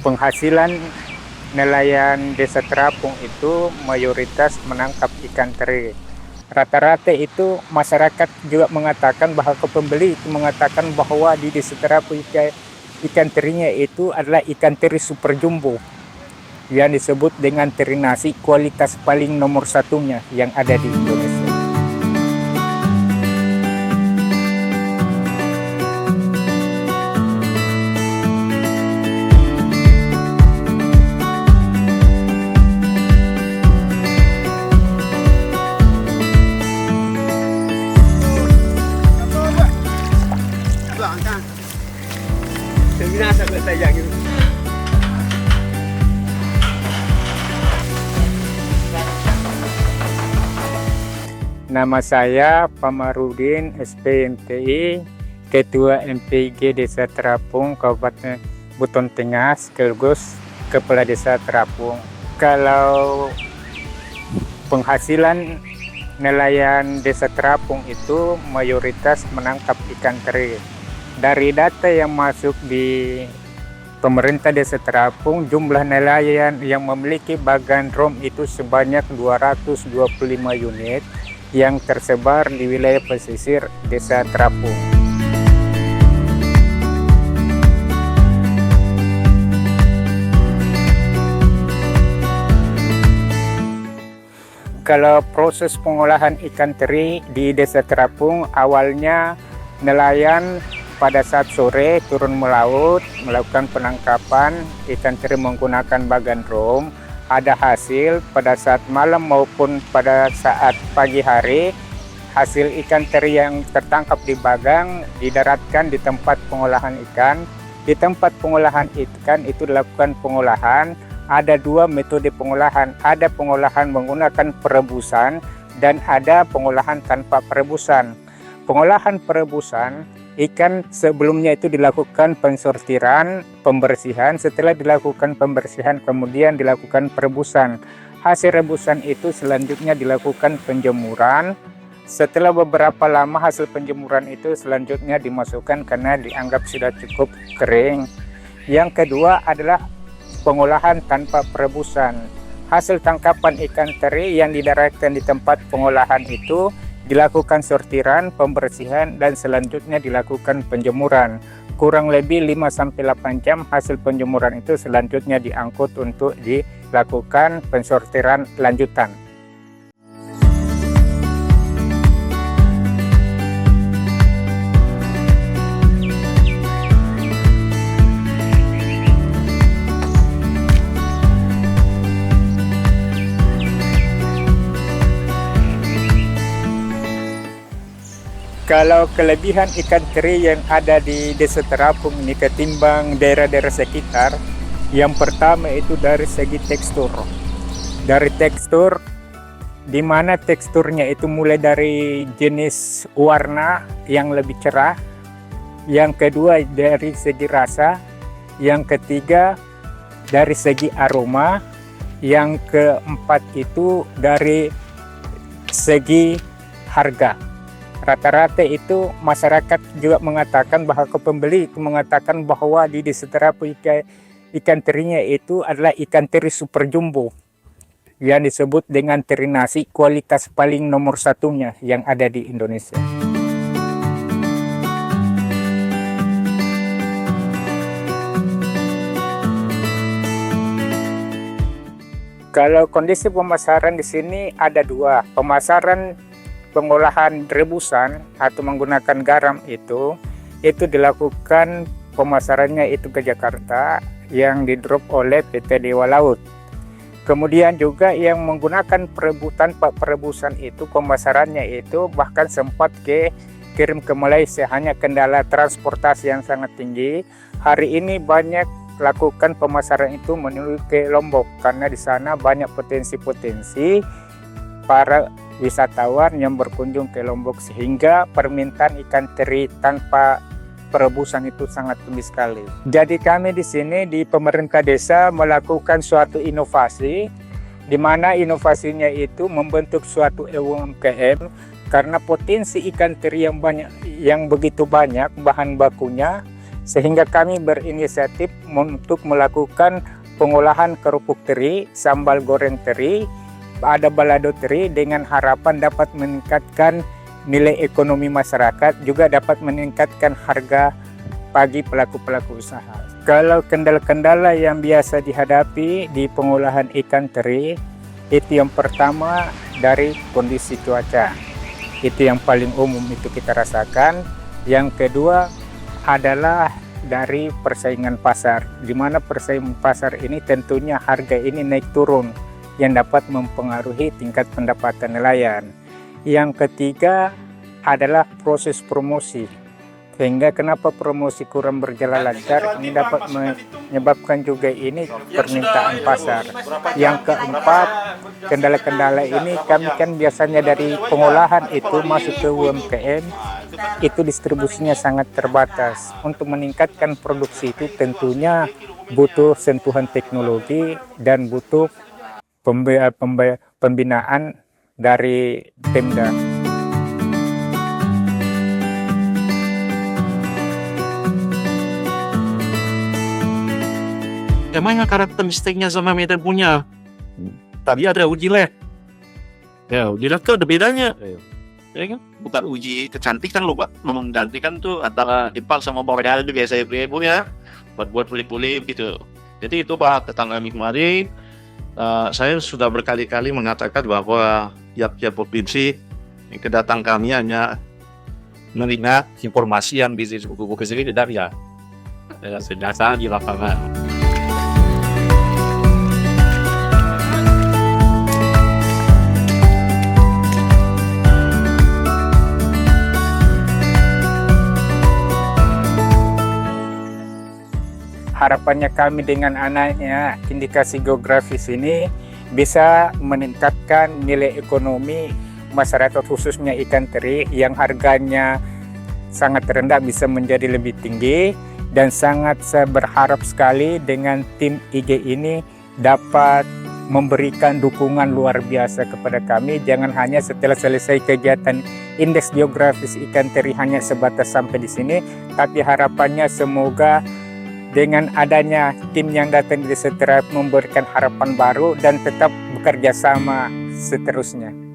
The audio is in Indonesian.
Penghasilan nelayan Desa Terapung itu mayoritas menangkap ikan teri. Rata-rata itu masyarakat juga mengatakan bahwa pembeli itu mengatakan bahwa di Desa Terapung ikan terinya itu adalah ikan teri super jumbo yang disebut dengan teri nasi kualitas paling nomor satunya yang ada di Indonesia. Nama saya Pamarudin SPMTI, Ketua MPIG Desa Terapung, Kabupaten Buton Tengah, sekaligus Kepala Desa Terapung. Kalau penghasilan nelayan Desa Terapung itu mayoritas menangkap ikan teri. Dari data yang masuk di pemerintah Desa Terapung, jumlah nelayan yang memiliki bagan rom itu sebanyak 225 unit yang tersebar di wilayah pesisir Desa Terapung. Kalau proses pengolahan ikan teri di Desa Terapung, awalnya nelayan pada saat sore turun melaut, melakukan penangkapan ikan teri menggunakan bagan rom. Ada hasil pada saat malam maupun pada saat pagi hari, hasil ikan teri yang tertangkap di bagang didaratkan di tempat pengolahan ikan. Di tempat pengolahan ikan itu dilakukan pengolahan. Ada dua metode pengolahan, ada pengolahan menggunakan perebusan dan ada pengolahan tanpa perebusan. Pengolahan perebusan, ikan sebelumnya itu dilakukan pensortiran, pembersihan. Setelah dilakukan pembersihan, kemudian dilakukan perebusan. Hasil rebusan itu selanjutnya dilakukan penjemuran. Setelah beberapa lama hasil penjemuran itu selanjutnya dimasukkan karena dianggap sudah cukup kering. Yang kedua adalah pengolahan tanpa perebusan. Hasil tangkapan ikan teri yang didaratkan di tempat pengolahan itu dilakukan sortiran, pembersihan, dan selanjutnya dilakukan penjemuran. Kurang lebih 5-8 jam hasil penjemuran itu selanjutnya diangkut untuk dilakukan pensortiran lanjutan. Kalau kelebihan ikan teri yang ada di Desa Terapung ini ketimbang daerah-daerah sekitar, yang pertama itu dari segi tekstur. Dari tekstur, di mana teksturnya itu mulai dari jenis warna yang lebih cerah, yang kedua dari segi rasa, yang ketiga dari segi aroma, yang keempat itu dari segi harga. Rata-rata itu masyarakat juga mengatakan bahwa pembeli itu mengatakan bahwa di Desa Terapung ikan terinya itu adalah ikan teri super jumbo yang disebut dengan teri nasi kualitas paling nomor satunya yang ada di Indonesia. Kalau kondisi pemasaran di sini ada dua. Pemasaran pengolahan rebusan atau menggunakan garam itu dilakukan pemasarannya itu ke Jakarta yang didrop oleh PT Dewa Laut. Kemudian juga yang menggunakan perebusan itu pemasarannya itu bahkan sempat kirim ke Malaysia, hanya kendala transportasi yang sangat tinggi. Hari ini banyak lakukan pemasaran itu menuju ke Lombok karena di sana banyak potensi-potensi para wisatawan yang berkunjung ke Lombok, sehingga permintaan ikan teri tanpa perebusan itu sangat tinggi sekali. Jadi kami di sini di pemerintah desa melakukan suatu inovasi, di mana inovasinya itu membentuk suatu UMKM karena potensi ikan teri yang begitu banyak bahan bakunya, Sehingga kami berinisiatif untuk melakukan pengolahan kerupuk teri, sambal goreng teri, ada balado teri dengan harapan dapat meningkatkan nilai ekonomi masyarakat, juga dapat meningkatkan harga bagi pelaku-pelaku usaha. Kalau kendala-kendala yang biasa dihadapi di pengolahan ikan teri, itu yang pertama dari kondisi cuaca. Itu yang paling umum itu kita rasakan. Yang kedua adalah dari persaingan pasar, di mana persaingan pasar ini tentunya harga ini naik turun yang dapat mempengaruhi tingkat pendapatan nelayan. Yang ketiga adalah proses promosi, sehingga kenapa promosi kurang berjalan lancar, ini dapat menyebabkan juga ini permintaan pasar. Yang keempat, kendala-kendala ini kami kan biasanya dari pengolahan itu masuk ke UMKM, itu distribusinya sangat terbatas. Untuk meningkatkan produksi itu tentunya butuh sentuhan teknologi dan butuh pembinaan dari Pemda. Emangnya karakteristiknya sama Medan punya? Tadi ada uji lab. Ya, uji lab tuh ada bedanya. Ya kan? Bukan uji kecantikan loh Pak. Menggantikan tuh antara Ipal sama Boreal itu biasa ibu ya. Buat pulih-pulih gitu. Jadi itu Pak, tetangga kami kemarin. Saya sudah berkali-kali mengatakan bahwa tiap-tiap provinsi kedatang kami hanya menerima informasi yang bisnis buku-buku sendiri dari ya. Sedasa di lapangan. Harapannya kami dengan anaknya indikasi geografis ini bisa meningkatkan nilai ekonomi masyarakat, khususnya ikan teri yang harganya sangat rendah bisa menjadi lebih tinggi, dan sangat saya berharap sekali dengan tim IG ini dapat memberikan dukungan luar biasa kepada kami. Jangan hanya setelah selesai kegiatan indeks geografis ikan teri hanya sebatas sampai di sini, tapi harapannya semoga dengan adanya tim yang datang di Desa Terap memberikan harapan baru dan tetap bekerja sama seterusnya.